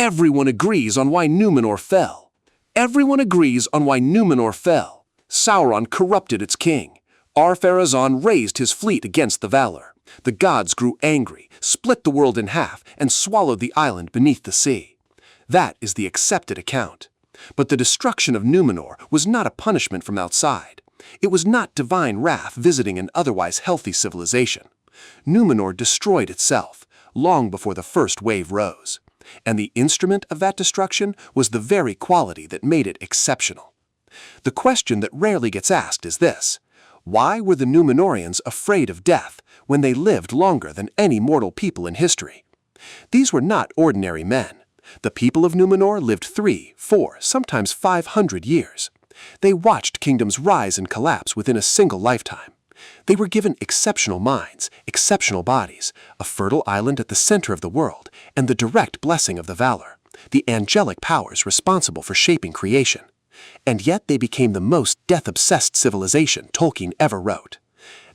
Everyone agrees on why Númenor fell. Everyone agrees on why Númenor fell. Sauron corrupted its king. Ar-Pharazôn raised his fleet against the Valar. The gods grew angry, split the world in half, and swallowed the island beneath the sea. That is the accepted account. But the destruction of Númenor was not a punishment from outside. It was not divine wrath visiting an otherwise healthy civilization. Númenor destroyed itself, long before the first wave rose. And the instrument of that destruction was the very quality that made it exceptional. The question that rarely gets asked is this: why were the Númenorians afraid of death when they lived longer than any mortal people in history? These were not ordinary men. The people of Númenor lived 3, 4, sometimes 500 years. They watched kingdoms rise and collapse within a single lifetime. They were given exceptional minds, exceptional bodies, a fertile island at the center of the world, and the direct blessing of the Valar, the angelic powers responsible for shaping creation. And yet they became the most death-obsessed civilization Tolkien ever wrote.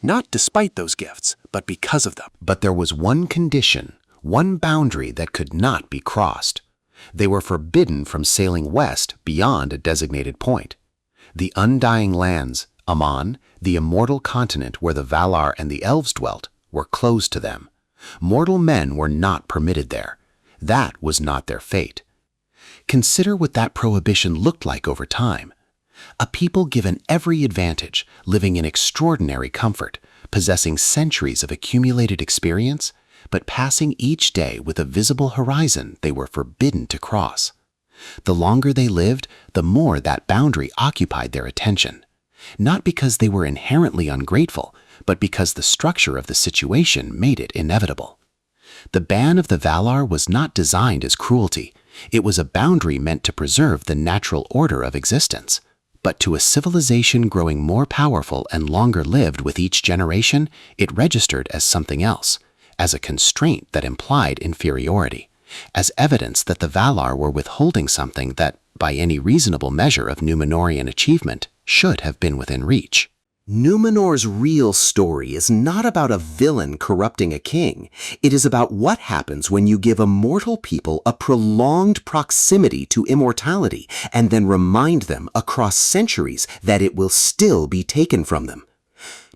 Not despite those gifts, but because of them. But there was one condition, one boundary that could not be crossed. They were forbidden from sailing west beyond a designated point. The undying lands, Aman, the immortal continent where the Valar and the elves dwelt, were closed to them. Mortal men were not permitted there. That was not their fate. Consider what that prohibition looked like over time. A people given every advantage, living in extraordinary comfort, possessing centuries of accumulated experience, but passing each day with a visible horizon they were forbidden to cross. The longer they lived, the more that boundary occupied their attention. Not because they were inherently ungrateful, but because the structure of the situation made it inevitable. The ban of the Valar was not designed as cruelty. It was a boundary meant to preserve the natural order of existence. But to a civilization growing more powerful and longer lived with each generation, it registered as something else, as a constraint that implied inferiority, as evidence that the Valar were withholding something that, by any reasonable measure of Númenorian achievement, should have been within reach. Númenor's real story is not about a villain corrupting a king. It is about what happens when you give a mortal people a prolonged proximity to immortality and then remind them across centuries that it will still be taken from them.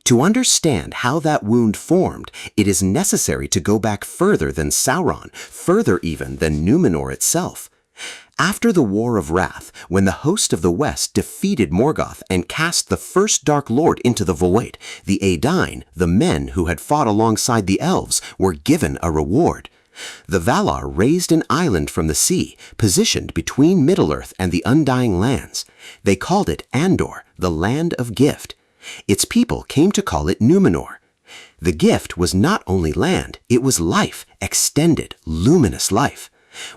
To understand how that wound formed, it is necessary to go back further than Sauron, further even than Númenor itself. After the War of Wrath, when the host of the West defeated Morgoth and cast the first Dark Lord into the void, the Edain, the men who had fought alongside the elves, were given a reward. The Valar raised an island from the sea, positioned between Middle-earth and the Undying Lands. They called it Andor, the Land of Gift. Its people came to call it Númenor. The gift was not only land, it was life, extended, luminous life.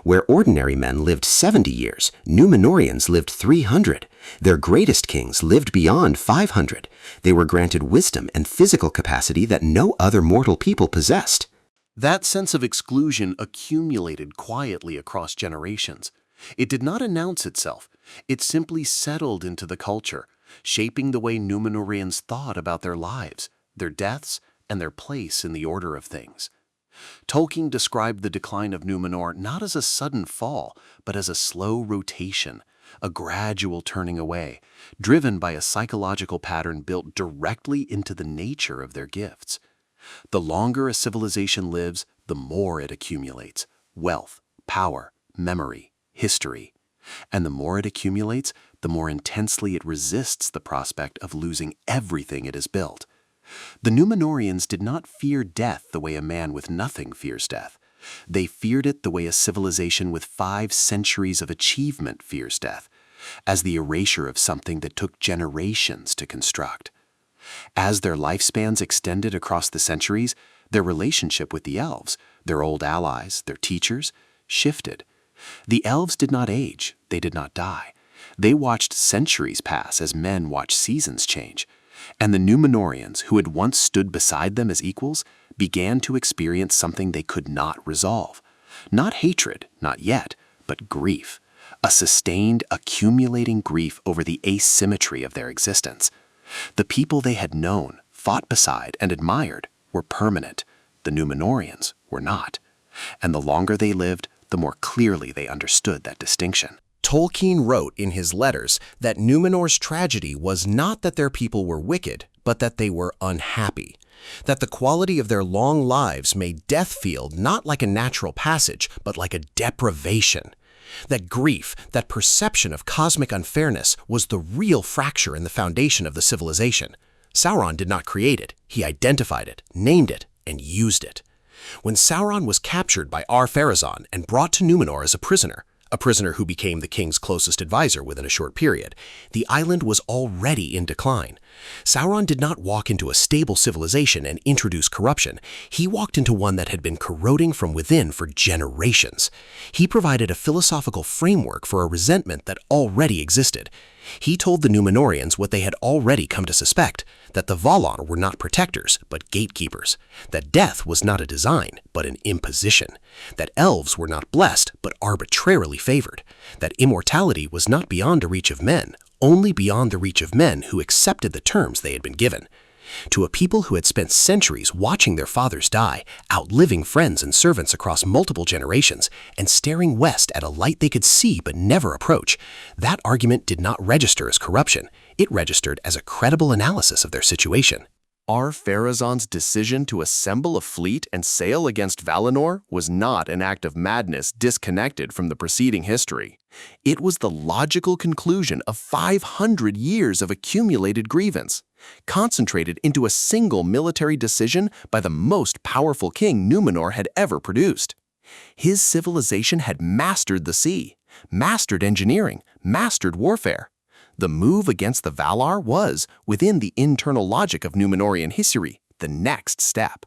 Where ordinary men lived 70 years, Númenorians lived 300. Their greatest kings lived beyond 500. They were granted wisdom and physical capacity that no other mortal people possessed. That sense of exclusion accumulated quietly across generations. It did not announce itself. It simply settled into the culture, shaping the way Númenorians thought about their lives, their deaths, and their place in the order of things. Tolkien described the decline of Númenor not as a sudden fall, but as a slow rotation, a gradual turning away, driven by a psychological pattern built directly into the nature of their gifts. The longer a civilization lives, the more it accumulates: wealth, power, memory, history. And the more it accumulates, the more intensely it resists the prospect of losing everything it has built. The Númenorians did not fear death the way a man with nothing fears death. They feared it the way a civilization with 5 centuries of achievement fears death, as the erasure of something that took generations to construct. As their lifespans extended across the centuries, their relationship with the elves, their old allies, their teachers, shifted. The elves did not age, they did not die. They watched centuries pass as men watch seasons change. And the Númenorians, who had once stood beside them as equals, began to experience something they could not resolve. Not hatred, not yet, but grief. A sustained, accumulating grief over the asymmetry of their existence. The people they had known, fought beside, and admired were permanent. The Númenorians were not. And the longer they lived, the more clearly they understood that distinction. Tolkien wrote in his letters that Númenor's tragedy was not that their people were wicked, but that they were unhappy. That the quality of their long lives made death feel not like a natural passage, but like a deprivation. That grief, that perception of cosmic unfairness, was the real fracture in the foundation of the civilization. Sauron did not create it. He identified it, named it, and used it. When Sauron was captured by Ar-Pharazôn and brought to Númenor as a prisoner who became the king's closest advisor within a short period, the island was already in decline. Sauron did not walk into a stable civilization and introduce corruption. He walked into one that had been corroding from within for generations. He provided a philosophical framework for a resentment that already existed. He told the Númenorians what they had already come to suspect, that the Valar were not protectors, but gatekeepers, that death was not a design, but an imposition, that elves were not blessed, but arbitrarily favored, that immortality was not beyond the reach of men, only beyond the reach of men who accepted the terms they had been given. To a people who had spent centuries watching their fathers die, outliving friends and servants across multiple generations, and staring west at a light they could see but never approach, that argument did not register as corruption. It registered as a credible analysis of their situation. Ar-Pharazôn's decision to assemble a fleet and sail against Valinor was not an act of madness disconnected from the preceding history. It was the logical conclusion of 500 years of accumulated grievance, concentrated into a single military decision by the most powerful king Númenor had ever produced. His civilization had mastered the sea, mastered engineering, mastered warfare. The move against the Valar was, within the internal logic of Númenorian history, the next step.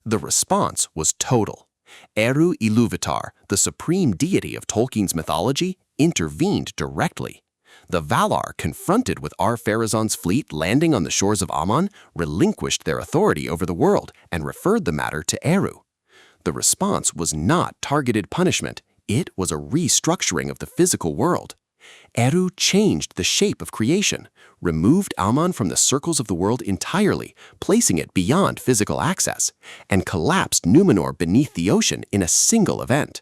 The response was total. Eru Ilúvatar, the supreme deity of Tolkien's mythology, intervened directly. The Valar, confronted with Ar-Pharazôn's fleet landing on the shores of Aman, relinquished their authority over the world and referred the matter to Eru. The response was not targeted punishment, it was a restructuring of the physical world. Eru changed the shape of creation, removed Aman from the circles of the world entirely, placing it beyond physical access, and collapsed Númenor beneath the ocean in a single event.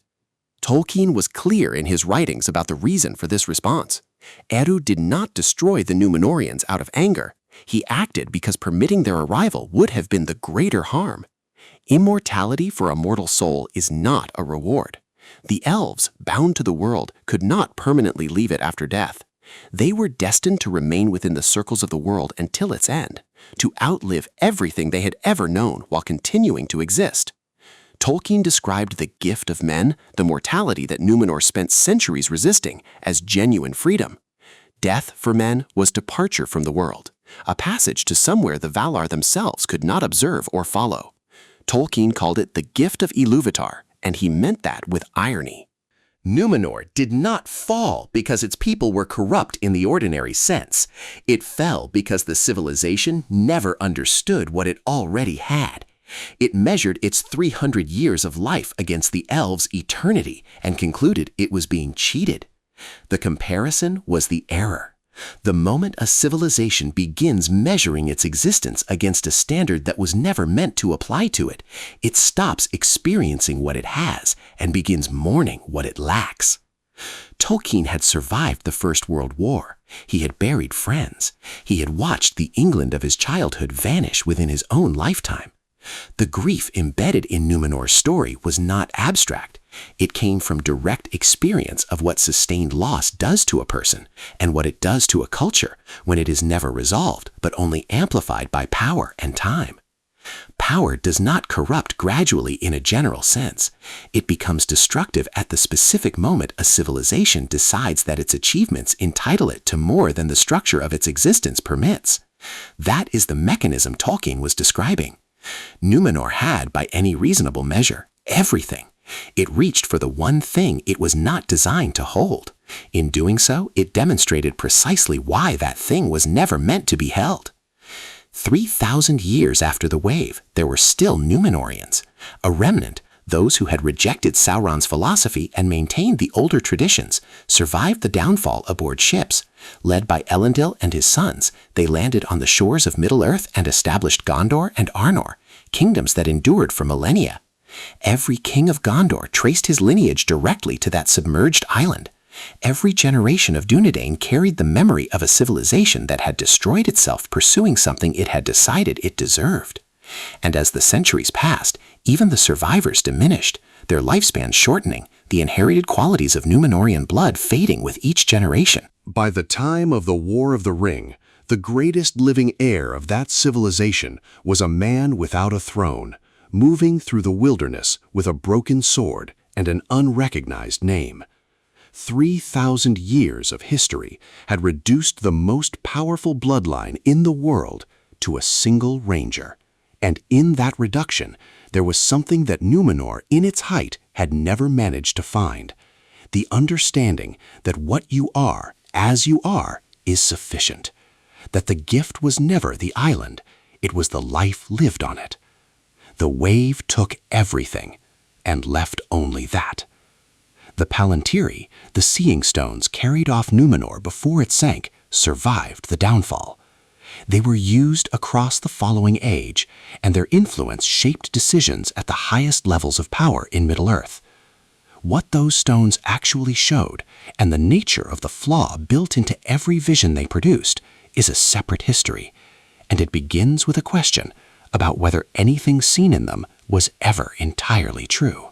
Tolkien was clear in his writings about the reason for this response. Eru did not destroy the Númenorians out of anger. He acted because permitting their arrival would have been the greater harm. Immortality for a mortal soul is not a reward. The elves, bound to the world, could not permanently leave it after death. They were destined to remain within the circles of the world until its end, to outlive everything they had ever known while continuing to exist. Tolkien described the gift of men, the mortality that Númenor spent centuries resisting, as genuine freedom. Death for men was departure from the world, a passage to somewhere the Valar themselves could not observe or follow. Tolkien called it the gift of Ilúvatar, and he meant that with irony. Númenor did not fall because its people were corrupt in the ordinary sense. It fell because the civilization never understood what it already had. It measured its 300 years of life against the elves' eternity and concluded it was being cheated. The comparison was the error. The moment a civilization begins measuring its existence against a standard that was never meant to apply to it, it stops experiencing what it has and begins mourning what it lacks. Tolkien had survived the First World War. He had buried friends. He had watched the England of his childhood vanish within his own lifetime. The grief embedded in Númenor's story was not abstract. It came from direct experience of what sustained loss does to a person and what it does to a culture when it is never resolved but only amplified by power and time. Power does not corrupt gradually in a general sense. It becomes destructive at the specific moment a civilization decides that its achievements entitle it to more than the structure of its existence permits. That is the mechanism Tolkien was describing. Númenor had, by any reasonable measure, everything. It reached for the one thing it was not designed to hold. In doing so, it demonstrated precisely why that thing was never meant to be held. 3,000 years after the wave, there were still Númenorians, a remnant. Those who had rejected Sauron's philosophy and maintained the older traditions survived the downfall aboard ships. Led by Elendil and his sons, they landed on the shores of Middle-earth and established Gondor and Arnor, kingdoms that endured for millennia. Every king of Gondor traced his lineage directly to that submerged island. Every generation of Dúnedain carried the memory of a civilization that had destroyed itself pursuing something it had decided it deserved. And as the centuries passed, even the survivors diminished, their lifespan shortening, the inherited qualities of Númenorian blood fading with each generation. By the time of the War of the Ring, the greatest living heir of that civilization was a man without a throne, moving through the wilderness with a broken sword and an unrecognized name. 3,000 years of history had reduced the most powerful bloodline in the world to a single ranger. And in that reduction, there was something that Númenor in its height had never managed to find: the understanding that what you are, as you are, is sufficient. That the gift was never the island, it was the life lived on it. The wave took everything and left only that. The Palantiri, the seeing stones carried off Númenor before it sank, survived the downfall. They were used across the following age, and their influence shaped decisions at the highest levels of power in Middle-earth. What those stones actually showed, and the nature of the flaw built into every vision they produced, is a separate history, and it begins with a question about whether anything seen in them was ever entirely true.